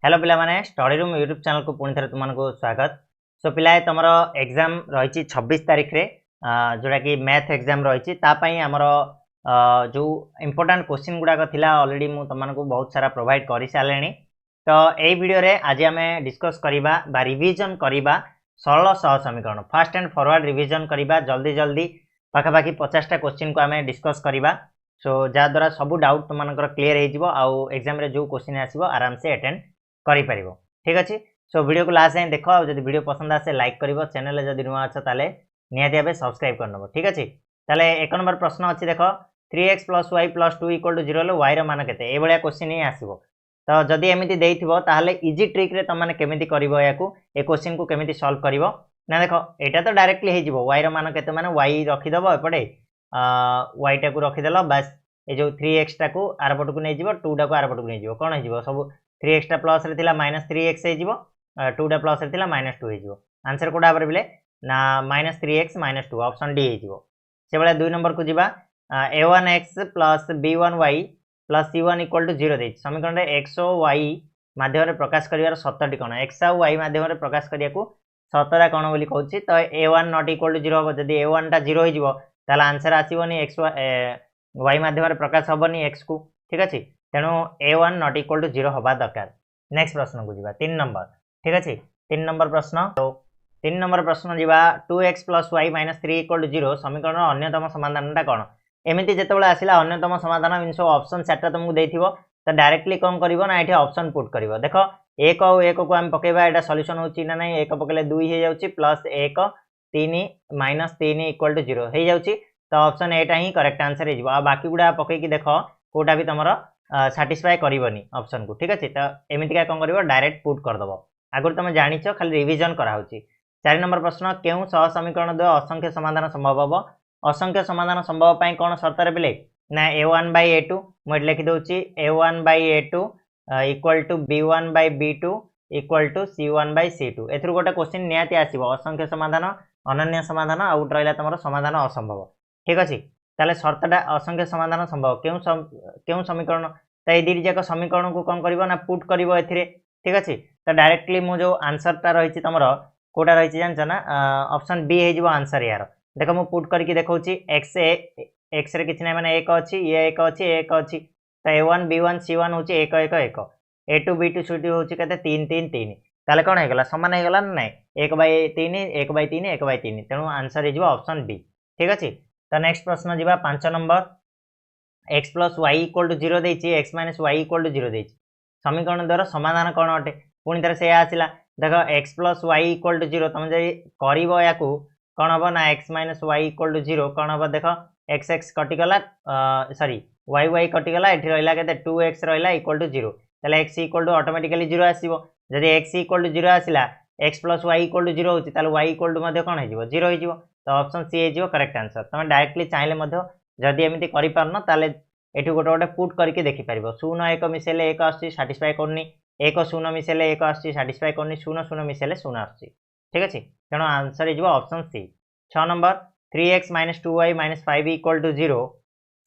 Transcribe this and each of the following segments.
Hello पिला माने study room YouTube channel को पुणी थे तुमको स्वागत। सो पिला तुम एग्जाम रही 26 तारिख रे जोड़ा कि मैथ एग्जाम रही आमर जो इम्पोर्टाट क्वेश्चन गुड़ाक थिला ऑलरेडी मु तुमको बहुत सारा प्रोवाइड कर सारे। तो यही वीडियो रे आज आम डिस्कस करवा रिविजन करवा सरल सह समीकरण फास्ट एंड फॉरवर्ड रिविजन करवा जल्दी जल्दी पाखापाखि 50टा क्वेश्चन को आम डिस्कस करवा। सो जहाद्वारा सब डाउट तुम क्लीयर हो एग्जाम रे जो क्वेश्चन आसो आराम से अटेंड करि परिबो। ठीक अच्छे। सो वीडियो को लास्ट जाए देख और वीडियो पसंद आसे लाइक करिवो, चैनल रे जदि नुआ अच्छा ताले निहाती भाबे सब्सक्राइब करनबो। ठीक अच्छे। ताले एक नंबर प्रश्न अच्छी देख 3x + y + 2 = 0 ले y रो मान केते ए भलिया क्वेश्चन ही आसीबो। तो जदि एमिति देइथिबो ताहले इजी ट्रिक रे तमाने केमिति करिवो याकू ए क्वेश्चन को केमिति सॉल्व करिवो ना देखो एटा तो डायरेक्टली हे जिवो y रो मान केते माने y रखि दबो एपटे y टा को रखि देलो बस ए जो 3x टा को आर पट को नै जिवो 2 टा को आर पट को नै जिवो कोन हे जिवो सब 3x टा प्लस रे थिला -3x हे जिवो 2 टा प्लस रे थिला -2 हे जिवो आंसर कोडा पर बिले ना -3x -2 ऑप्शन डी हे जिवो। से बेला 2 नंबर को जिबा a1x + b1y + c1 = 0 दे समीकरण रे x और y माध्यम रे प्रकाश करिवार शर्तटी कोन x और y माध्यम रे प्रकाश करिया को शर्तटा कोन बोली कहउची। तो a1 ≠ 0 हो जदी a1 टा 0 हे जिवो ताला आंसर आसीबोनी x y माध्यम रे प्रकाश होबनी x को। ठीक अछि। तेणु a1 ≠ 0 हवा दरकार। नेक्स्ट प्रश्न को जीवा 3 नंबर। ठीक अछि। 3 नंबर प्रश्न तो 3 नंबर प्रश्न जीवा 2x + y - 3 = 0 समीकरण अन्यतम समाधानटा कोन एमिति जेतेबेला आसिला अन्यतम समाधान मींस ऑप्शन सेटटा तुमको देथिबो तो डायरेक्टली कोन करिवो ना एठी ऑप्शन पुट करिवो। देखो 1 और 1 को हम पकेबा एटा सॉल्यूशन होची ना नहीं 1 पकेले 2 हे जाउची +1 3 - 3 = 0 हे जाउची। तो ऑप्शन एटा ही करेक्ट आंसर हे जिवो आ बाकी गुडा पके की देखो कोटा भी तमरो सैटिस्फाई करबनी ऑप्शन को। ठीक अच्छे। तो एमती क्या कौन कर डायरेक्ट पुट करदेव आगुरी तुम जाच खाली रिविजन कराऊँच। 4 नंबर प्रश्न केउं सह समीकरण द्वय असंख्य समाधान संभव हम असंख्य समाधान संभव पाई कौन शर्तर बिले ना a1/a2 मुझे लिखिदे a1/a2 = b1/b2 = c1/c2 ए गोटे क्वेश्चन निहाती आसो असंख्य समाधान अनन्य समाधान आउट रहा तुम समाधान असंभव। ठीक अच्छे। ताले शर्तटा असंख्य समाधान संभव केउं समीकरण तो ये दुईट जाक समीकरण को कौन कर पुट कर। ठीक अच्छे। तो डायरेक्टली मो जो आंसरटा रही तुम कौटा रही जानच ना ऑप्शन बी हो आंसर यार देख मु पुट करके देखौची एक्स रे किछि नै माने 1 अछि ये 1 अछि 1 अछि तो a1 b1 c1 होची 1 1 1 a2 b2 c2 होची कते 3 3 3 ताले कोन हे गला समान हे गला नै 1/3 1/3 1/3 तेणु आंसर हे ऑप्शन बी। ठीक अछि। तो नेक्स्ट प्रश्न जीवा 5 नंबर x + y = 0 देछि x - y = 0 देछि समीकरण द्वारा समाधान कोन अटे पुणी थरे से आसिला देखो x + y = 0 तुम जे करिवो याकू कोन हबो ना x - y = 0 कोन हबो देखो x x कटि गला सॉरी y y कटि गला एठी रहला केते 2x रहला = 0 तले x = ऑटोमेटिकली 0 आसीबो जदि x = 0 आसिला x + y = 0 होची ताले y = मध्ये कोन हे जिवो 0 हे जिवो। तो ऑप्शन सी हे जिवो करेक्ट आंसर तुम डायरेक्टली चाहिले मध्ये जदि एमिति करि पारनो ताले एठी गोटे गोटे पुट करके देखि परिबो 0 1 मिसेले 1 आसी सैटिस्फाई करनी 1 0 मिसेले 1 आसी सैटिस्फाई करनी 0 0 मिसेले 0 आसी। ठीक अछि। तेणु आंसर हे जिवो option C. 6 number 3x - 2y - 5 = 0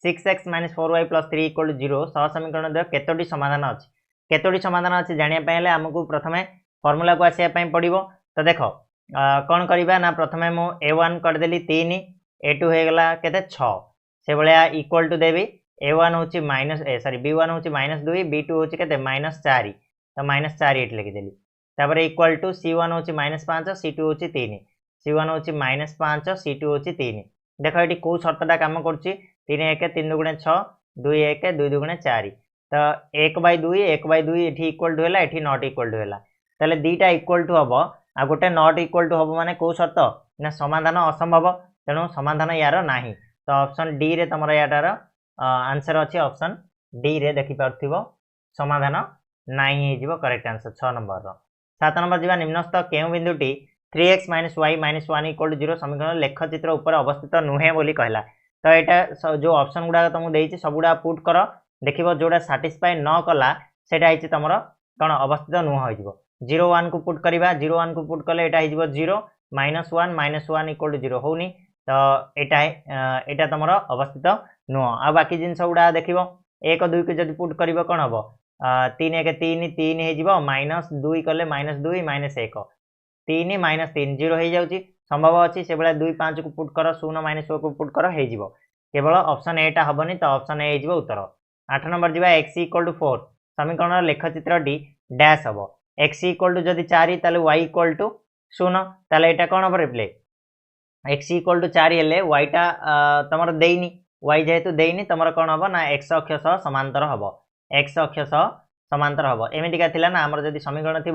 6x - 4y + 3 = 0 सह समीकरण द्वय केतोटी समाधान अछि केतोटी समाधान अछि जानिया पयले हमकु प्रथमे फार्मूला को आसिया पय पडिबो। तो देखो कौन करिबा ना प्रथमे मु a1 कर देली 3 a2 हे गला केते 6 से भलिया इक्वल टू देबी a1 होची b1 होची -2 b2 होची केते -4 तो -4 एट लिखि देली तापर इक्वल टू c1 होची -5 c2 होची 3 c1 होची -5 c2 होची 3 देखो एटी को शर्तटा काम करची 3 1 3 2 6 2 1 2 2 4 तो 1/2 1/2 एठी इक्वल टू हैला एठी नॉट इक्वल टू हैला ताले दीटा इक्वल टू हबो आ गोटे नॉट इक्वल टू हबो माने को शर्त ना समाधान असंभव तेणु समाधान यार नाही। तो ऑप्शन डी रे तमरा याटार आंसर अच्छी ऑप्शन डी रे देखि पारथिबो समाधान नाही हे जिवो करेक्ट आंसर 6 नंबर रो। 7 नंबर जीवा निम्नस्थ केउ बिंदुटी 3x - y - 1 = 0 समीकरण लेख चित्र ऊपर अवस्थित नुहे बोली कहला। तो एटा जो ऑप्शन गुडा तुमको देइछि सबुडा पुट करो देखिबो जोडा सैटिस्फाई न कला सेटा हिची तमरो कोन अवस्थित नुह हो जिवो 0 1 को पुट करिबा 0 1 को पुट कले एटा हि जिवो 0 -1 -1 = 0 होनी तो एटा तमरो अवस्थित नुह आ बाकी जिनस गुडा देखिबो 1 2 को जदि पुट करिवो कोन हबो तीन एक तीन तीन हो माइनस दुई कले माइनस दुई माइनस एक तीन माइनस तीन जीरो हो जाऊँगी संभव अच्छी से भाई 2 5 को पुट कर शून्य माइनस को पुट कर हो केवल ऑप्शन एटा हेनी तो ऑप्शन ए हो उत्तर 8 नंबर जी एक्स इक्वल टू 4 समीकरण लेखचित्र डी डैश हम एक्स इक्वल टू जदि 4 ताले वाई इक्वल टू शून्य ताले एटा कौन हम रिप्ले एक्स इक्वल टू 4 हेले वाईटा तुम देनी वाई जेहेतु देनी तुम कौन हम ना एक्स अक्ष सह समांतर हम एक्स अक्ष सह समांतर हम एमतीका थिला ना आमर जदि समीकरण थी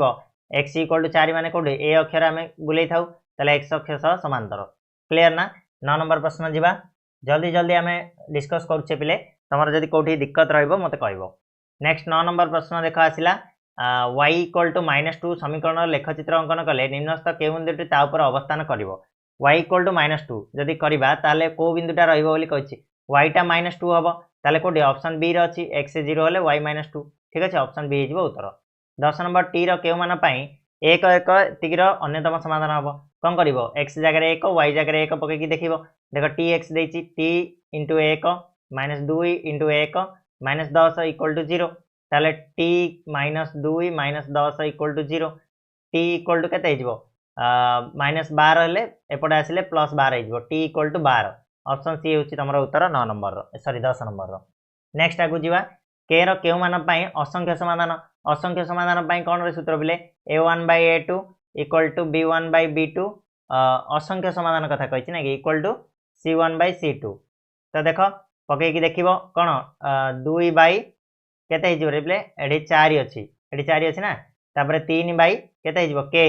एक्स इक्वल टू 4 माने कोठी ए अक्षर आम बुले थाउ ताले एक्स अक्ष सह समांतर क्लियर ना 9 नंबर प्रश्न जीवा जल्दी जल्दी आम डिस्कस करुचे पिले तुम जदि कौटी दिक्कत रत कह नेक्स्ट 9 नंबर प्रश्न देख आसला y इक्वल टू -2 समीकरण लेखचित्र अंकन कले निम्नस्थ के बिंदुटी अवस्थान कर y इक्वल टू -2 जदि करवा ताले को बिंदुटा रही वाईटा -2 हम ताले कौटी ऑप्शन बी रही एक्स 0 हेले y -2 ठीक अच्छे ऑप्शन बी हो उत्तर 10 नंबर टी रो मान एक एक तिकीर अन्यतम समाधान हम कौन कर एक्स जगह एक वाई जगह एक पकईकि देख देख टी एक्स देती टी इंटू एक -2 इंटू एक -10 इक्वल टू 0 ताले t -2 -10 equal to 0 t equal to के -12 हेले एपटे आसिले +12 हो t equal to 12 option C हूँ तुम उत्तर 9 नंबर सॉरी 10 नंबर नेक्स्ट आगु जावा के रो केउ मान असंख्य समाधान कौन सूत्र बोले a1/a2 इक्वल टू b1/b2 असंख्य समाधान कथा कही ना कि इक्वल टू c1/c2 तो देख पकईकि देख कौन 2 बाई केते रिप्ले ये 4 अच्छी ये 4 अच्छी ना तापर 3 बाई केते के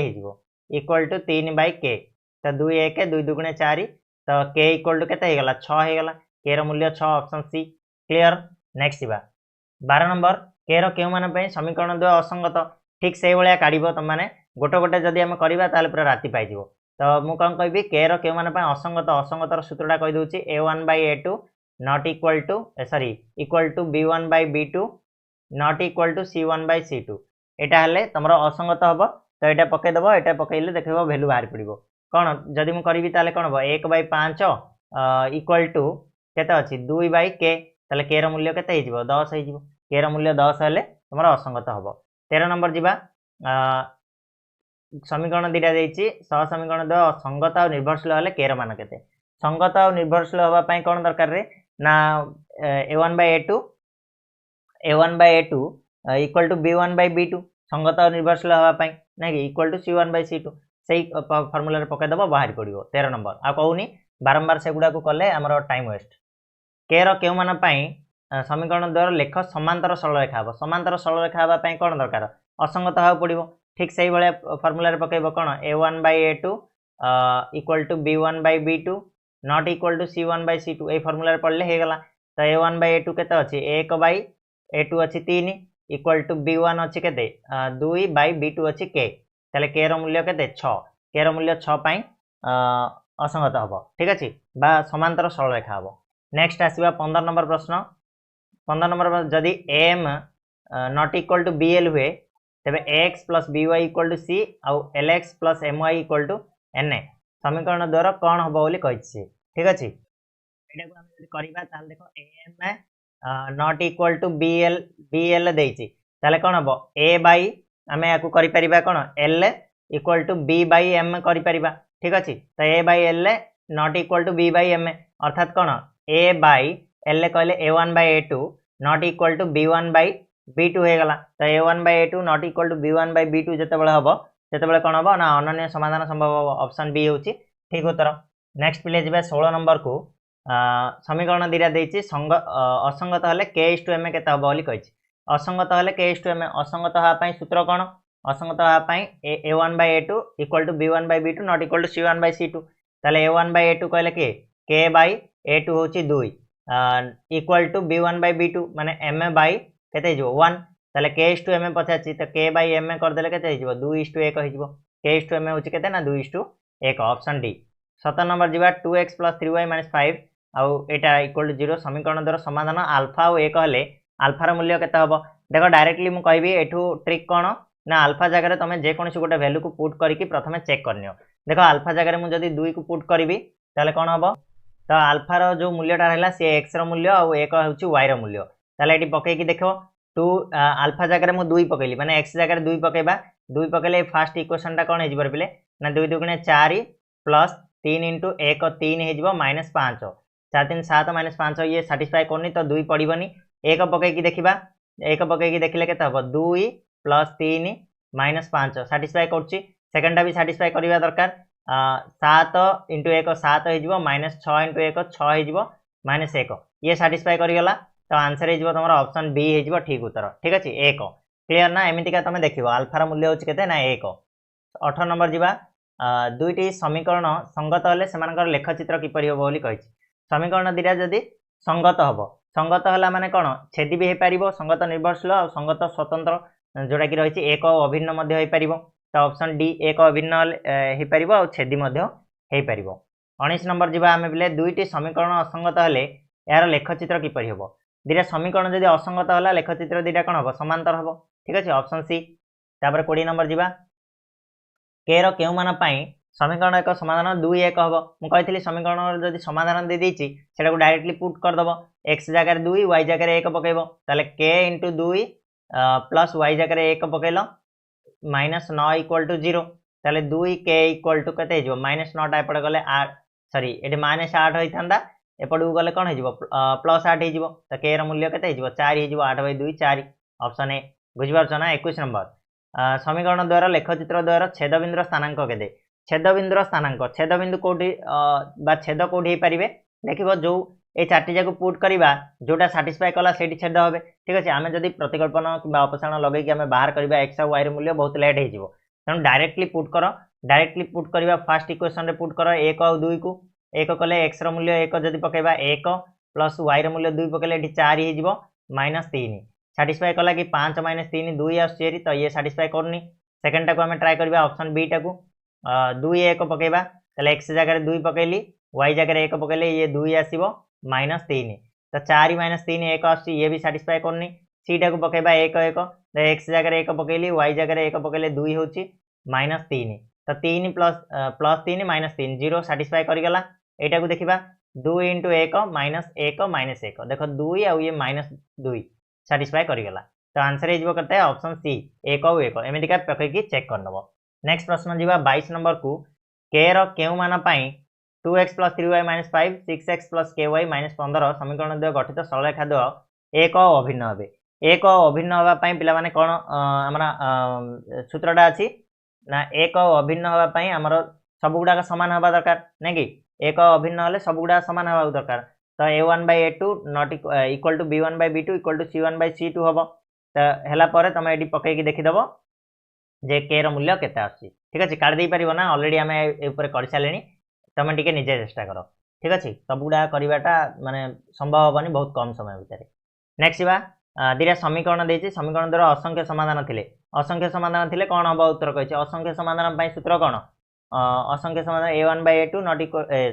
इक्वल टू 3 बाई के तो 2 1 2 2 4 तो के इक्वल टू केते 6 होगा के रो मूल्य 6 ऑप्शन सी क्लियर नेक्स्ट जा 12 नंबर के रो केउ मान समीकरण द्वय असंगत ठीक से भाया काढ़ तुमने गोटे गोटे जदि आम करवा पूरा राति पाइज तो मुझे कौन कहि के रो केउ मान असंगत असंगतर सूत्रटा कहीदे a1/a2 not equal to sorry equal to b1/b2 not equal to c1/c2 यहाँ हेल्ले तुम असंगत हम तो यहाँ पकईदेव यहाँ पकईले देख भैल्यू बाहर पड़ो कौन जदि मुझे करी कौन हम 1/5 इक्वल टू केते अच्छी 2/k ताले के मूल्य केते 10 हो के मूल्य 10 हेल्ले तुम असंगत हम 13 नंबर जीवा समीकरण दीटा देती सह समीकरण द्वय संगत और निर्भरशील हेल्ले के मान के संगत और निर्भरशील हाँपाई कौन दरकार रे ना a1/a2 इक्वल टू b1/b2 संगत और निर्भरशील हाँपाई ना कि इक्वल टू c1/c2 से फर्मुला पकईदेव बाहर पड़ो 13 नंबर आ कहूनी बारंबार से गुड़ा कले आमर टाइम वेस्ट के रो केउ मान समीकरण द्वारा लेख समांतर सरल रेखा हम समांतर सरल रेखा हाँपाई कौन दरकार असंगत हाँ पड़ो ठीक से भाया फर्मुला पकईब कौन a1/a2 equal to b1/b2 not equal to c1/c2 ये फर्मुला पढ़ले होगला तो a1/a2 केते अच्छी 1/a2 अच्छी 3 इक्वल टू b1 अच्छी केते 2/b2 अच्छी के ताले के रो मूल्य केते 6 के रो मूल्य 6 पाई असंगत हम ठीक अच्छे बा समांतर सरल रेखा हम नेक्स्ट आसवा 15 नंबर प्रश्न 15 नंबर जदि M not equal to bl हुए तेरे X plus by equal to C आउ lx plus my equal to na समीकरण द्वारा कौन हम बोली कही ठीक अच्छे देख m not equal to bl देती कौन हम a बाई आम या कौन l equal to b by m कर ठीक अच्छे तो a by l not equal to b by m अर्थात कौन a बाई l कहले a1/a2 not equal to b1/b2 होगा तो a1/a2 not equal to b1/b2 जितेबाला हम जितेबाला कौन हम ना अनन्य समाधान संभव हम ऑप्शन बी होची ठीक उत्तर नेक्स्ट पिले जी 16 नंबर को समीकरण दीटा देती असंगत हेल्ले k/m के कही असंगत हेल्ले k/m असंगत हाँपाई सूत्र कौन असंगत हाँपाई a1/a2 equal to b1/b2 not equal to c1/c2 ताले a1/a2 कहले के बाई a2 हूँ 2 इक्वल टू b1/b2 माने m बाई केते 1 ताले k/m पचार तो k बाई m करदे के 2:1 हो k/m हूँ के ना 2:1 ऑप्शन डी 17 नंबर जीवा 2x प्लस 3y - 5 आउ एटा इक्वल टू 0 समीकरण द्वारा समाधान आल्फा और 1 हेल्ले आल्फार मूल्य केते हम देख डायरेक्टली मुझे कहि एठू ट्रिक कौन ना आल्फा जगह तुम जेकोसी गोटे भैल्यू को पुट करके प्रथम चेक करनियो देख आल्फा जगह मुझे 2 को पुट करी ताले कौन हम तो आल्फार जो मूल्यटा रहा सी एक्स मूल्य आउ 1 हूँ वाई मूल्य ताले ये पकईकि देख टू आल्फा जगह मुझे 2 पकईली माने एक्स जगह 2 पकेबा 2 पकईले फास्ट इक्वेशन टा कौन हो पे ना 2 दुगुणे 4 प्लस 3 इंटू 1 3 हो -5 4 3 7 -5 ये साटिस्फाई करनी तो 2 पड़ोनी 1 पकईकी देखा 1 पकईकी देखले के 2 प्लस 3 -5 साटिस्फाई करुच्ची सेकेंडा भी साटिस्फाई करवा दरकार 7 इंटू 1 7 हो -6 इंटू 1 6 हो -1 ये साटिस्फाई करगला तो आंसर हो तुम ऑप्शन बी हो ठीक उत्तर ठीक अच्छे 1 क्लीयर ना एमतीका तुम देख आल्फार मूल्य होते ना 1 18 नंबर जा दुईटी समीकरण संगत हेले से लेखचित्र किपर हम बोली कही समीकरण दीटा जदि संगत हम संगत है माने कौन छेदी भी हो पार संगत निर्भरशील और संगत स्वतंत्र जोटा कि रही एक अभिन्न हो पार तो ऑप्शन डी एक अभिन्न हो पार और छेदी हो पार 19 नंबर जा आम बोले दुईटी समीकरण असंगत हेले यार लेखचित्र किपर हम दीटा समीकरण जब असंगत है लेखचित्र दीटा कौन हम समांतर हम ठीक अच्छे ऑप्शन सी तापर 20 नंबर जा के रु मान समीकरण एक समाधान 2 1 हम मुझे समीकरण जब समाधान दे देती से डायरेक्टली पुट करदेव एक्स जगह 2 वाई जगह 1 पकेब ताले के इंटू 2 प्लस वाई जगह 1 पकेल -9 इक्वल टू 0 ताले 2 के इक्वल टू के -9 एपटे गले 8 सॉरी ये -8 होता एपटू गले कौन हो +8 हो तो के मूल्य के 4 हो 8/2 4 ऑप्शन ए बुझीपार ना 21 नंबर समीकरण द्वारा लेखचित्र द्वारा छेदबिंदुर स्थानांक के छेदबिंदुर स्थानांक छेदबिंदु कौटी छेद कौटी पारे देख जो ये 4टी जाक पुट करवा जोटा साटिस्फाई कला से छेद हे ठीक अच्छे आम जब प्रतिकल्पन कि अपसारण लगे आम बाहर करवा एक्स और वाई मूल्य बहुत लेट हो तेणु डायरेक्टली पुट कर डायरेक्टली पुट करवा फास्ट इक्वेशन पुट कर 1 और 2 को 1 कले एक्स मूल्य 1 जब पकेबा 1 प्लस वाई मूल्य 2 पकेले 4 हो -3 साटिस्फाई कला कि 5 -3 2 आसरी तो ये साटिस्फाई करनी सेकेंड टाक आम ट्राए करवा ऑप्शन बी टाक 2 1 पकेबा ताले एक्स जगह 2 पकेली वाई जगह 1 पकेले ये 2 आसो -3 तो 4 -3 1 आस ये भी साटिस्फाई करनी सी टाक पकेबा 1 1 तो एक्स जगह 1 पकेली वाई जगह 1 पकेले 2 हो -3 तो 3 प्लस 3 -3 0 साटिस्फाई करगला यहाँ देखा 2 इंटू 1 -1 -1 देख 2 आउ ये -2 साटिस्फाई करगला तो आंसर हो करते हैं ऑप्शन सी 1 और 1 एमतीका पकईकी चेक करदेव नेक्स्ट प्रश्न जी 22 नंबर को के रू मान 2x + 3y - 5 6x + ky - 15 समीकरण द्वय गठित सरलरेखा द्वय एक अभिन्न हे एक अभिन्न हाँपाई पे कौन आम सूत्रटा अच्छी ना एक अभिन्न हाँपाई आमर सबुगुड़ाक सामान हवा दरकार ना कि एक अभिन्न हेल्ले सबुगुड़ा सामान हवा दरकार तो a1/a2 not equal to b1/b2 equal to c1/c2 हम तो है तुम ये पकईकी देखीदेव जे के मूल्य केते आसी ठीक अच्छे काढ़ी पार ना अलरेडी आम कर सारे तुम टे निजे चेष्टा कर ठीक अच्छे सबुगुड़ा करवाटा माने संभव हेनी बहुत कम समय भितर नेक्स्ट जा दीटा समीकरण देती समीकरण द्वारा असंख्य समाधान थे असंख्य समाधान थे कौन हम उत्तर कही असंख्य समाधान सूत्र कौन असंख्य समाधान a1/a2 not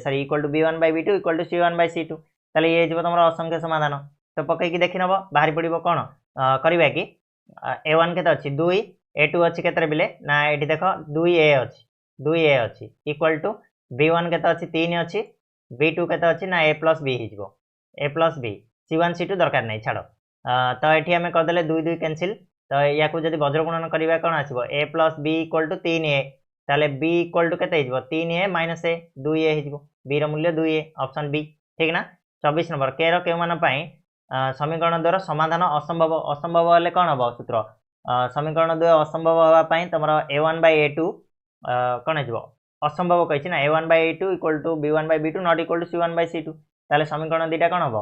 sorry equal to b1/b2 equal to c1/c2 ताले ये तुम असंख्य समाधान तो पकईकी देखी नब बाहरी पड़ो कौन करवा कि a1 के अच्छी 2 a2 अच्छी के बिले ना ये देख 2a अच्छी 2a अच्छी इक्वल टू b1 के अच्छी 3 अच्छी b2 के अच्छी ना a + b हो a + b c1 c2 दरकार नहीं छाड़ तो ये आम करदे 2 2 कैनसिल तो या जब वज्रगुणन करवा कौन आसो a + b equal to 3a ताले b इक्वल टू के 3a - a 2a हो b मूल्य 2a ऑप्शन बी ठीक ना 24 नंबर के रू मान समीकरण द्वारा समाधान असंभव असंभव हेल्ले कौन हम सूत्र समीकरण द्वय असंभव हाँपाई तुम a1/a2 कौन हो असंभव कही ना a1/a2 equal to b1/b2 not equal to c1/c2 ताले समीकरण दीटा कौन हम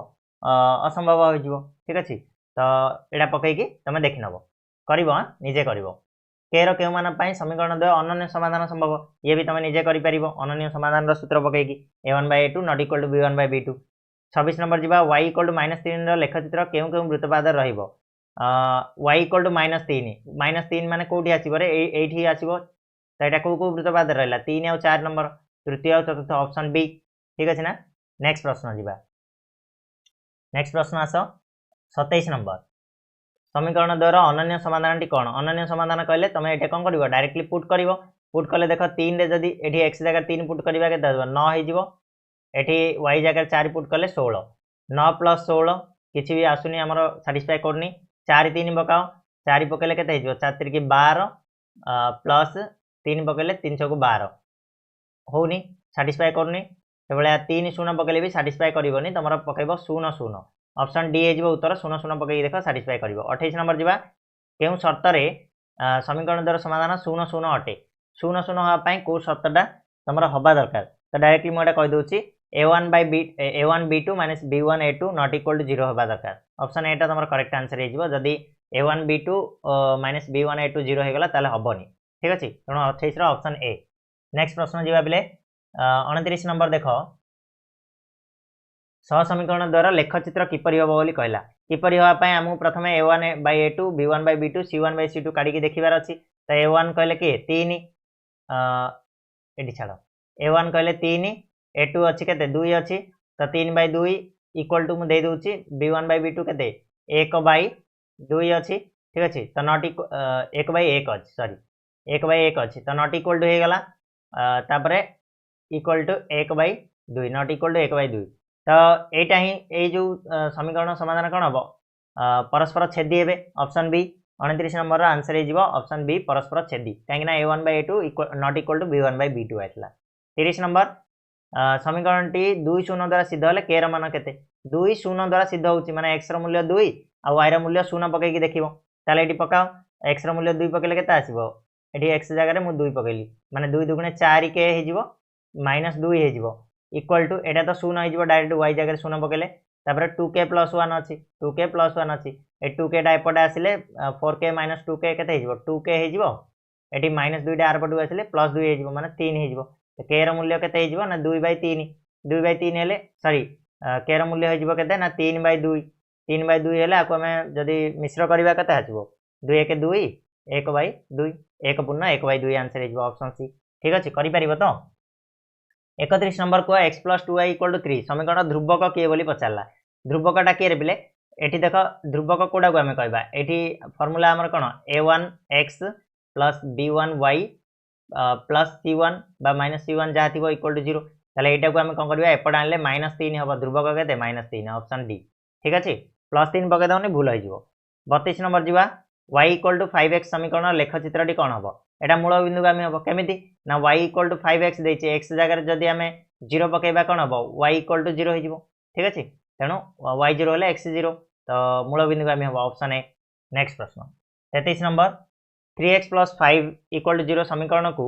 असंभव हो ठीक अच्छे तो यहाँ पकईकी तुम देखी नब कर निजे कर के रू मान समीकरण द्वय अनन्य समाधान संभव ये भी तुम निजे कर अनन्य समाधान सूत्र पकईकी a1/a2 not equal to b1/b2 26 number जी y इक्वल टू -3 लेखचित्र क्यों क्यों वृत्तपाद रही y इक्वल टू -3 माने कौटी आसो ये आसो तो यहाँ कौ कौ वृत्तपाद रहा 3 और 4 नंबर तृतीय और चतुर्थ ऑप्शन बी ठीक अच्छे ना नेक्स्ट प्रश्न जी नेक्स्ट प्रश्न आस 27 नंबर समीकरण द्वारा अनन्य समाधान कौन अनन्य समाधान कहले तुम ये कौन कर डायरेक्टली पुट कले देख 3 रे जदि ये एक्स जगह 3 पुट करवा के 9 हो ये वाई जगह 4 पुट कले 16 9 + 16 किसी भी आसुनी आमर साटिस्फाई करनी 4 3 पकाओ 4 पकेले केते हिजो 4 3 12 प्लस 3 पकेले 3 6 12 होनी सैटिस्फाई करनी से भाया 3 0 पकेले भी सैटिस्फाई करबनी तुम पकेब 0 0 ऑप्शन डी हो उत्तर 0 0 पकई देख सैटिस्फाई कर 28 नंबर जावा क्यों शर्त समीकरण द्वारा समाधान 0 0 अटे 0 0 हाँपाई कौ शर्तटा तुम हवा दरकार तो डायरेक्टली मुझे कहीदे a1 b2 minus b1 a2 not equal to 0 हवा दरकार ऑप्शन एटा तुम करेक्ट आंसर हो जदि a1 b2 minus b1 a2 0 होगला ताले हबनी ठीक अच्छे तेणु 28 ऑप्शन ए। नेक्स्ट प्रश्न जी पे 29 नंबर देख सह समीकरण द्वारा लेखचित्र किपरि हम बोली कहला किपरि हाँपाई आमको प्रथम a1 by a2 b1 by b2 c1 by c2 काढ़ी देखार अच्छी तो a1 कहले किए 3 ये छाड़ a1 कहले 3 a2 अच्छी के 2 अच्छी तो 3 by 2 इक्वल टू मुझे दूसरी b1 by b2 के 1 by 2 अच्छी ठीक अच्छे तो नॉट 1 by 1 अच्छी सॉरी 1 by 1 अच्छी तो नॉट इक्वल टू होगला तापर equal to 1 by 2 not equal to 1 by 2 तो यहाँ ही जो समीकरण समाधान कौन हम परस्पर छेदी हे ऑप्शन बी 29 नंबर आंसर हो ऑप्शन बी परस्पर छेदी कहीं a1 by a2 not equal to b1 by b2 आइला। 30 नंबर समीकरण टी 2 शून्य द्वारा सिद्ध हेल्ले के मान के 2 शून्य द्वारा सिद्ध हो माने एक्स रूल्य 2 आ y रूल्य शून्य पकईकी देख ये पकाओ एक्स रूल्य 2 पकड़े के आसो ये एक्स जगह मुझे 2 पकईली माने 2 दुगुणे 4 के हो माइनस 2 हो इक्वल टू एटा तो शून्य हो डायरेक्ट y जगह शून्य पकड़े तापर 2k प्लस 1 अच्छी 2k प्लस 1 अच्छी ए 2k एपटे आसिले 4k माइनस 2k के 2k हो माइनस 2 आरपटू आसिले प्लस 2 हो माने 3 हो के मूल्य के ना 2 by 3 2 by 3 हेले सॉरी के मूल्य हो ना 3 by 2 3 by 2 हेले आको आमे जदि मिश्र करबा केते आसीबो 2 1 2 1 by 2 1 पूर्ण 1 by 2 आंसर हो ऑप्शन सी ठीक अच्छे करि परिबो तो 31 नंबर को x plus 2y equal to 3 समीकरण ध्रुवक किए बोली पचारा ध्रुवकटा किए पिले एठी देख ध्रुवक कोडा को आमे कहबा एठी फार्मूला हमर कोन a1 x plus b1 y plus c1 बा माइनस c1 जहाँ थी इक्वल टू 0 ताले एटा को आमे कोन करबा एपट आनले -3 हबो ध्रुवक केते -3 ऑप्शन डी ठीक अछि प्लस 3 पके दउनी भूल होई जिवो। 32 नंबर जीवा y इक्वल टू 5x समीकरण लेखचित्रटी कोन हबो एटा मूल बिंदु आमे हबो केमिति ना y इक्वल टू 5x देछि x जगह जदि आमे 0 पकेबा कोन हबो y इक्वल टू 0 हो जिवो ठीक अछि तेणु y 0 हेले x 0 तो मूल बिंदु आमे हबो ऑप्शन ए। नेक्स्ट प्रश्न 33 number 3x plus 5 equal to 0 समीकरण को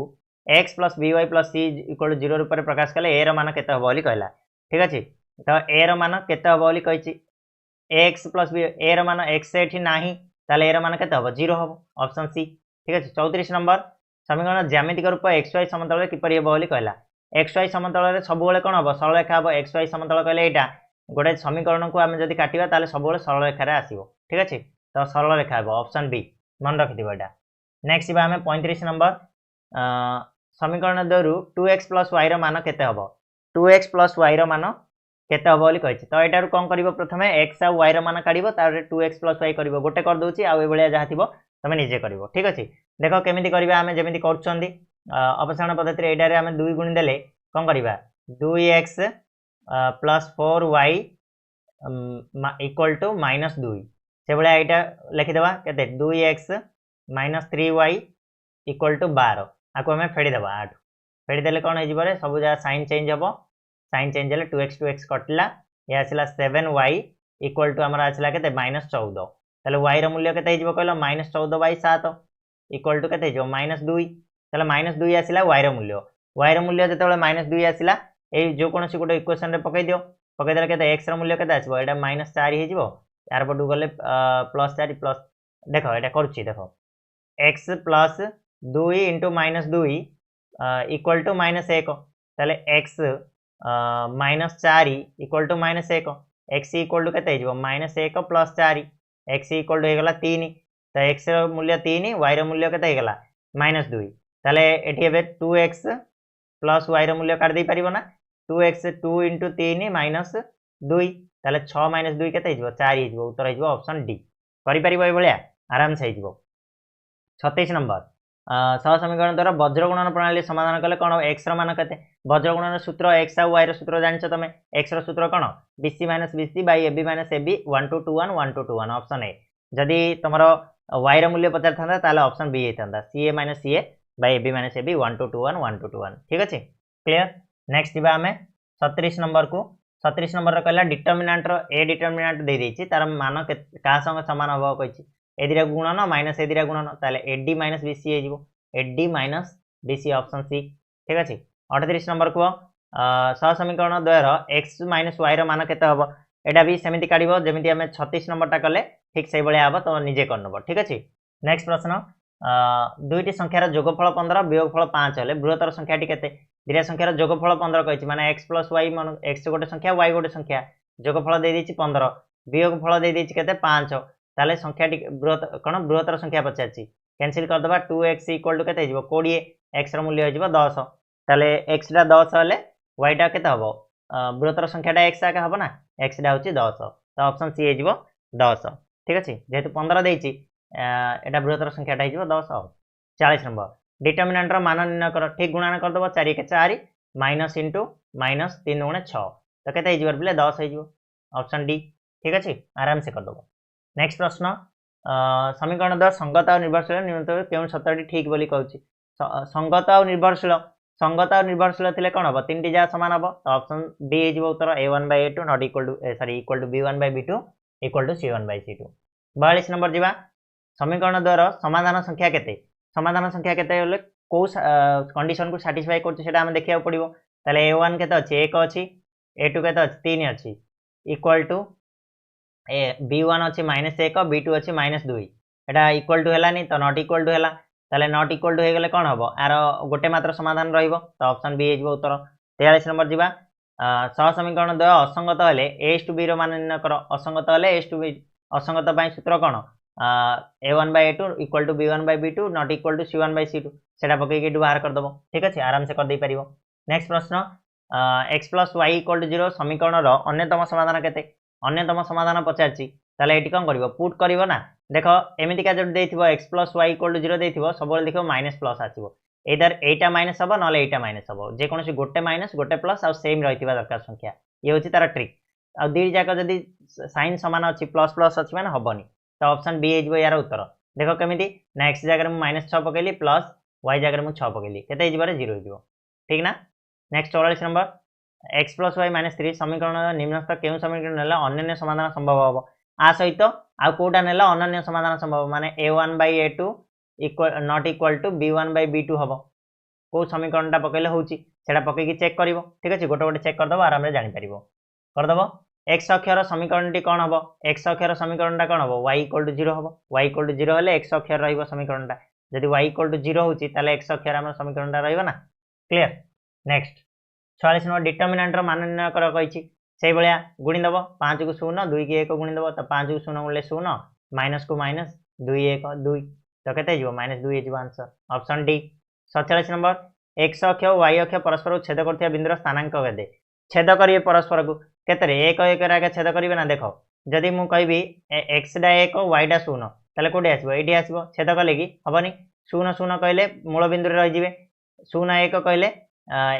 x plus by plus c equal to 0 रूप में प्रकाश कले a मान केते हबो बोली कहला ठीक अछि तो a मान केते हबो बोली कहिछि x प्लस b a मान x एठी नाही ताले a मान केते हबो 0 हबो ऑप्शन सी ठीक अछि। 34 नंबर समीकरण ज्यामितिक रूप xy समतल किपरि हबो बोली कहला xy समतल रे सब बेले कोन हबो सरल रेखा हबो xy समतल कहले एटा गोटे समीकरण को आमे जदि काटिबा ताले सब बेले सरल रेखा रे आसीबो ठीक अछि तो सरल रेखा हबो ऑप्शन बी मन रखिदिबो एटा। नेक्स्ट बा हमें 35 नंबर समीकरण द्वारा 2x प्लस y मान केते हबो 2x प्लस y मान केते हबो बोली कहिछि तो एटार कोन करबो प्रथमे x आ y मान काढिबो तारे 2x प्लस y करबो गोटे कर दोछि आ ए भलिया जहा थिबो तमे निजे करबो ठीक अछि। देखो केमिति करबा हमें जेमिति करछंदी अपसारण पद्धति रे एटारे हमें 2 गुणी देले कोन करबा 2x plus 4y equal to -2 से भलिया एटा लिखि देबा केते 2x minus 3y equal to 12 आपको हमें फेड़ी देबा 8 फेड़ी देले कोन हो जिवरे सब जगह साइन चेंज हबो साइन चेंज हेले 2x कटला ये आसिला 7y इक्वल टू हमरा आसिला केते -14 ताले y रो मूल्य केते हिजबो कहलो -14/7 इक्वल टू केते हिजबो -2 ताले -2 आसिला y रो मूल्य जेतेबेले -2 आसिला ए जो कोनसी गोटे इक्वेशन रे पकई दियो पकई देले केते x रो मूल्य केते आसीबो एटा -4 हिजबो यार पटू गले +4 प्लस देखो एटा करछि देखो x plus 2 into -2 equal to -1 ताले x -4 equal to -1 x equal to केते हिजबो -1 प्लस 4 x इक्वल टू हेगला 3 तो x रो मूल्य 3 y रो मूल्य केते हेगला -2 ताले एठी एबे 2x प्लस y रो मूल्य काट दे परिबो ना 2x 2 इंटू 3 -2 ताले 6 - 2 केते हिजबो 4 हिजबो उत्तर हिजबो ऑप्शन डी करि परिबो ए भलिया आराम से हिजबो। 36 नंबर सह समीकरण द्वारा वज्र गुणन प्रणाली समाधान कले कोन x रो मान केते वज्र गुणन सूत्र x आ y रो सूत्र जानछो तमे x रो सूत्र कोन bc - bc by ab - ab 1 to 2 1 1 to 2 1 option A जदि तुम y रो मूल्य पचार था ताले ऑप्शन बी होता C A minus C A by A B minus A B 1 2 1 1 2 1 ठीक अच्छे क्लियर। नेक्स्ट जीवा आम 37 नंबर को 37 नंबर कहला डिटर्मिनाट ए डिटर्मिनाट दे देछि तार मान क्या संग सामान हम कही ए दिरा गुणन माइनस ए दिरा गुणन ताले एडी माइनस बीसी हो AD minus BC option C ठीक अच्छे। 38 नंबर को सह समीकरण द्वयर एक्स माइनस वाई मान के एटा भी सेमती काढ़ जमी आम 36 नंबर कले ठीक से भाया हम तो निजे करनब ठीक अच्छे। नेक्स्ट प्रश्न दुईटी संख्यार जोगफल 15 वियोगफल 5 हेले बृहत्तर संख्याटी केते दिरा संख्यार जोगफल 15 कही माने एक्स प्लस वाई मन एक्स गोटे संख्या वाई गोटे संख्या जोगफल दे देछि 15 वियोगफल दे देछि केते 5 ताले संख्याटी बृहत्तर संख्या पचार कैंसिल करदबा 2x इक्वल टू केते हिजबो 20 x रो मूल्य हिजबो 10 ताले x टा 10 हेले y टा केते हबो बृहत्तर संख्याटा x आके हबो ना x टा होछि 10 तो ऑप्शन सी हिजबो 10 ठीक अछि जेहेतु 15 देछि एटा बृहत्तर संख्याटा हिजबो 10 हो। 40 नंबर डिटर्मिनेंट रो मान निर्णय कर ठीक गुणन करदबो 4 के 4 माइनस इंटू माइनस 3 गुणे 6 तो केते हिजबो बोले 10 हिजबो ऑप्शन डी ठीक अछि आराम से करदबो। नेक्स्ट प्रश्न समीकरण द्वारा संगत और निर्भरशील निम्नलिखित केउं शर्तटी ठीक बोली कहउछि संगत और निर्भरशील थिले कोन हबो तीनटी जा समान हबो तो ऑप्शन डी हिजबो उत्तर a1/a2 not equal to sorry equal to b1/b2 equal to c1/c2। 42 number जीवा समीकरण द्वारा समाधान संख्या केते बोले को कंडीशन को सैटिस्फाई करछ सेटा हम देखिया पड़िबो ताले a1 केते अछि 1 अछि a2 केते अछि 3 अछि इक्वल टू b1 अच्छी -1 b2 अच्छी -2 एटा इक्वल टू है तो नॉट इक्वल टू है ताले नॉट इक्वल टू हो कौन हम आर गोटे मात्र समाधान रहिबो तो ऑप्शन बी हो उत्तर। 43 नंबर जीवा सह समीकरण द्वय असंगत हेले एस टू बी रो मान निर्णय कर असंगत हेले एस टू बी असंगत पई सूत्र कोन a1/a2 equal to b1/b2 not equal to c1/c2 सेटा पकई के बाहर कर दबो ठीक अछि आराम से कर दे परिबो। नेक्स्ट प्रश्न x + y = 0 समीकरण रो अन्यतम समाधान केते अन्यतम समाधान पचारछि ताले एटी कौन करिवो पुट करिवो ना देख एमितिका जो देथिबो x + y = 0 देथिबो सबले देखो माइनस प्लस आसीबो इधर एटा माइनस हबो नले एटा माइनस हबो जे कोनोसी गोटे माइनस गोटे प्लस आ सेम रहितिबा दरकार संख्या ये होछि तार ट्रिक आ दी जाक जदी साइन समान अछि प्लस प्लस अछि माने हबोनी तो ऑप्शन बी हिजबो यार उत्तर देखो केमिति ना x जगह में -6 पकेली प्लस y जगह में 6 पकेली केते हिजबो रे 0 हिजबो ठीक ना। नेक्स्ट 44 नंबर x + y - 3 समीकरण निम्नस्थ केउ समीकरण नेला अन्य समाधान संभव हबो आ सहित आ कोटा नेला अन्य समाधान संभव माने a1/a2 equal not equal to b1/b2 हबो को समीकरणटा पकेले होउची सेटा पके कि चेक करिवो ठीक अछि गोटे गोटे चेक कर दबो आराम रे जानि परिवो कर दबो x अक्षर समीकरणटी कोन हबो x अक्षर समीकरणटा कोन हबो y = 0 हबो y = 0 हेले x अक्षर रहिबो समीकरणटा जदि y = 0 होउची ताले x अक्षर हमर समीकरणटा रहिबो ना क्लियर। नेक्स्ट 46 नंबर डिटर्मिनेंट रो मान निर्णय कर कहिछि से भलिया गुणी दबो 5 को 0 2 की 1 गुणी दबो तो 5 को 0 गुणले 0 माइनस को माइनस 2 1 2 तो केते हिजो -2 हिजो answer option D. 47 number x अक्ष y अक्ष परस्पर को छेद करथिया बिंदुर स्थानांक केते छेद करिवे परस्पर को केते 1 1 रे छेद करिवे ना देखो जदि मु कहबी x डा 1 y डा 0 ताले कोडे आसीबो एडी आसीबो छेद कले कि हबनी 0 0 कहले मूल बिंदु रे रहि जिवे 0 1 कहले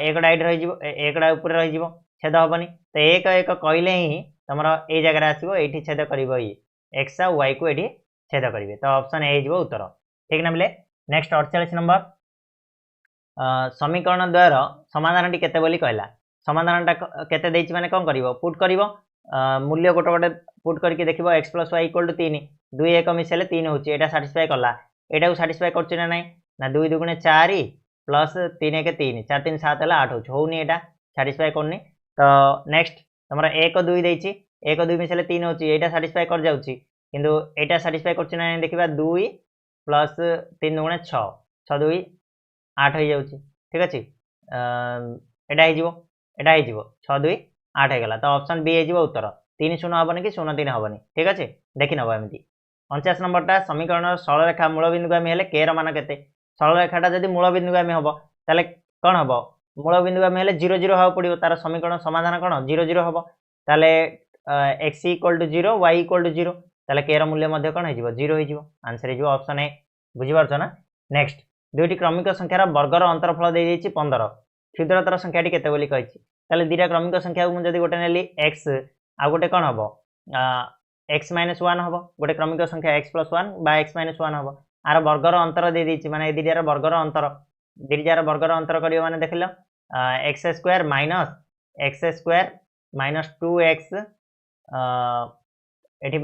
एक डाइट रही जीवो एक डा ऊपर रही जीवो छेद हबनी तो एक एक कहले ही तमरा ए जगह आसीबो एठी छेद करिवो ई x आ y को एठी छेद करिवे तो ऑप्शन ए जीवो उत्तर ठीक ना बोले। नेक्स्ट 48 नंबर समीकरण द्वयर समाधानटी केते बोली कहला समाधानटा केते देछि माने कोन करिवो पुट करिवो मूल्य गोटे गोटे पुट करके देखिबो x + y = 3 2 1 मिसेले 3 होची एटा सैटिस्फाई करला एटा को सैटिस्फाई करछि ना नाही ना 2 2 4 प्लस 3 1 3 4 3 7 है 8 होनी एटा सैटिस्फाई करनी तो नेक्स्ट तुम 1 2 देछि 1 2 मिसेले 3 होची एटा सैटिस्फाई कर जाउची किंतु एटा सैटिस्फाई करछि ना देखिबा 2 प्लस 3 गुणे 6 6 2 8 हो जाउची ठीक अछि एटा ही जीवो 6 2 8 हे गला तो ऑप्शन बी हे जीवो उत्तर 3 0 हबनी कि 0 3 हबनी ठीक अछि देखि नबो एमिति। 49 नंबरटा समीकरण सरल रेखा मूल बिंदु गामी हेले k र मान केते सरल रेखाटा जदि मूल बिंदु गामी हबो ताले कोन हबो मूल बिंदु गामी हेले 0 0 हबो पड़िबो तार समीकरण समाधान कोन 0 0 हबो ताले x = 0 y = 0 ताले k र मूल्य मध्ये कोन हे जीवो 0 हे जीवो आंसर हे जीवो ऑप्शन ए बुझि पारछो ना। नेक्स्ट दुईटी क्रमिक संख्यार वर्गर अंतरफल दे देछि 15 क्षुद्रतर संख्याटी केते बोली कहिछि ताले दीटा क्रमिक संख्या मु जदि गोटे नेली x आ गोटे कोन हबो x माइनस 1 हम गोटे क्रमिक संख्या x प्लस 1 बा x माइनस 1 हम आर वर्गर अंतर दे देछि माने दिटार वर्गर अंतर करियो माने देखिलो x स्क्वायर माइनस 2x एठी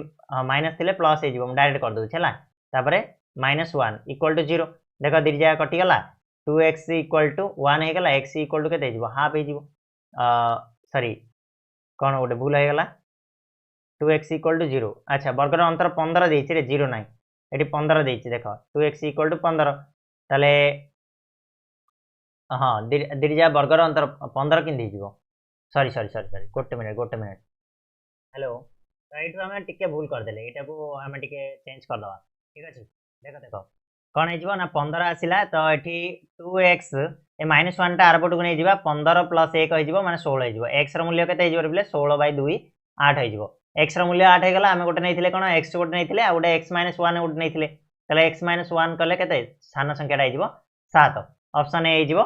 माइनस थिले प्लस हे जिवो डायरेक्ट कर दउ छला तापरे -1 इक्वल टू 0 देखो दी जाय कटि गला 2x इक्वल टू 1 हे गला x इक्वल टू केते जिवो हाफ हे जिवो सॉरी कोन गोटे भूल हे गला 2x इक्वल टू 0 अच्छा वर्गर अंतर 15 देछि रे 0 नाही एठी 15 देछि देखो 2x इक्वल टू 15 ताले हां दी जाय वर्गर अंतर 15 किन दे जिवो सॉरी गोटे मिनिट हेलो तो ये आम टे भूल करदे यहाँ को आम टे चेंज करदे ठीक अच्छे देख कौन हो ना 15 आसला तो ये 2x ए -1 टा आरपट को नहीं जा 15 प्लस 1 हो माने 16 हो एक्स मूल्य के 16 बाय 2 8 हो एक्स मूल्य 8 होगा आम गोटे नहीं कौन एक्स गोटे नहीं गोटे x -1 गोटे नहीं तेल x -1 कले के सान संख्याटा हो 7 ऑप्शन ए हो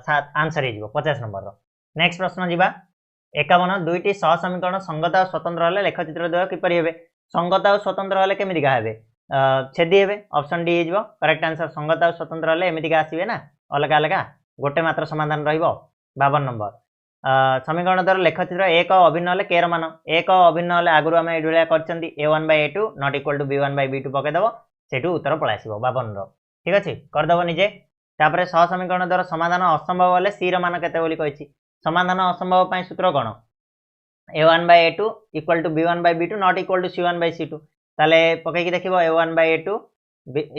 7 आंसर हो 50 नंबर नेक्स्ट प्रश्न जी 51 दुईटी सह समीकरण संगत और स्वतंत्र हेले लेखचित्र द्वय किपरि हेबे संगत और स्वतंत्र हेले केमितिका हेबे छेदी हेबे ऑप्शन डी हेजिवो करेक्ट आंसर संगत और स्वतंत्र हेले एमितिका आसीबे ना अलग अलग गोटे मात्र समाधान रहिबो 52 नंबर समीकरण द्वारा लेखचित्र एक अभिन्न हेले के मान एक अभिन्न हेले आगुरु हम एडुलिया करचंती a1 by a2 not equal to b1 by b2 पके दबो सेटू उत्तर पळा आसीबो 52 रो ठीक अछि कर दबो निजे तापरे सह समीकरण द्वारा समाधान असंभव हेले c रो मान केते बोली कहिछि समाधान असंभव पाई सूत्र कौन a1 by a2 equal to b1 by b2 not equal to c1 by c2 ताले पकई देखिबो a1 by a2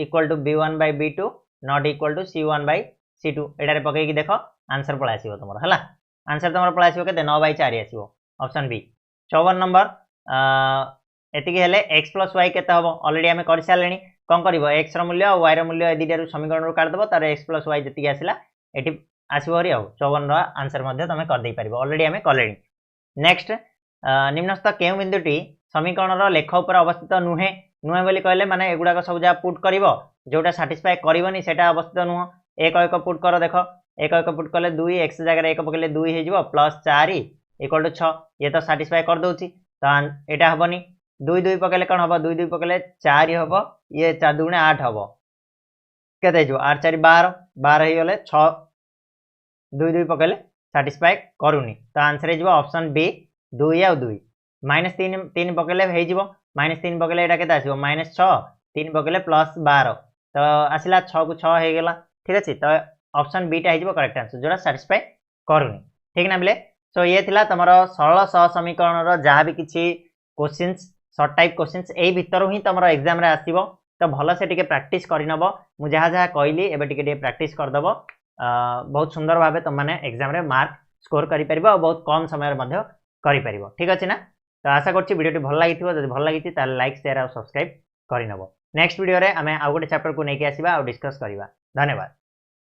equal to b1 by b2 not equal to c1 by c2 एटा रे पकई देखो आंसर पळा आसीबो तमरो हला आंसर तमरो पळा आसीबो केते 9 by 4 आसीबो ऑप्शन बी 54 नंबर एतिकी हेले x plus y केते हबो ऑलरेडी हमें कर सालेनी कोन करबो x रो मूल्य और y रो मूल्य एदिटारु समीकरण रो काट दबो तार x plus y जति आसीला एठी आसबरी 54 रो आंसर मध्य तमे कर दे पारिबो ऑलरेडी हमें कलेनी नेक्स्ट निम्नस्थ केउ बिंदुटी समीकरण रो लेख ऊपर अवस्थित नुहे नुहे बोली कहले माने एगुडा सब जा पुट करिवो जोटा सैटिस्फाई करिवोनी सेटा अवस्थित नुह एक एक पुट कर देखो एक एक पुट कले 2 x जगह एक पकले 2 हे जिवो प्लस 4 इक्वल टू 6 ये तो सैटिस्फाई कर दोची तो एटा हबनी 2 2 पकले कोन हबो 2 2 पकले 4 हबो ये 4 2 8 हबो केते जो 8 4 12 12 हे गले 6 2 2 पकले सैटिस्फाई करूनी तो आंसर हो ऑप्शन बी 2 या 2 -3 3 पकले हे जिवो -3 पकले एटा केते आसीबो -6 3 पकले प्लस 12 तो आसिला 6 को 6 हे गेला ठीक अछि तो ऑप्शन बी टा हे जिवो करेक्ट आंसर जोरा सैटिस्फाई करूनी ठीक ना बिले सो ये थिला तमरो सरल सह समीकरण रो जहा भी किछि क्वेश्चंस शॉर्ट टाइप क्वेश्चंस एई भितर ही तमरो एग्जाम रे आसीबो तो भलो से टिके प्रैक्टिस करि नबो मु जहा जहा कहली एबे टिके प्रैक्टिस कर दबो बहुत सुंदर भावे तुम मैंने एग्जाम रे मार्क स्कोर करि परिबो और बहुत कम समय मध्य करि परिबो ठीक अछि ना तो आशा करछि वीडियो टी भल लागिथिबो जदि भल लागिछि ताले लाइक शेयर और सब्सक्राइब करि नबो नेक्स्ट वीडियो रे हमें आ गोटे चैप्टर को नेकी आसीबा और डिस्कस करिबा धन्यवाद।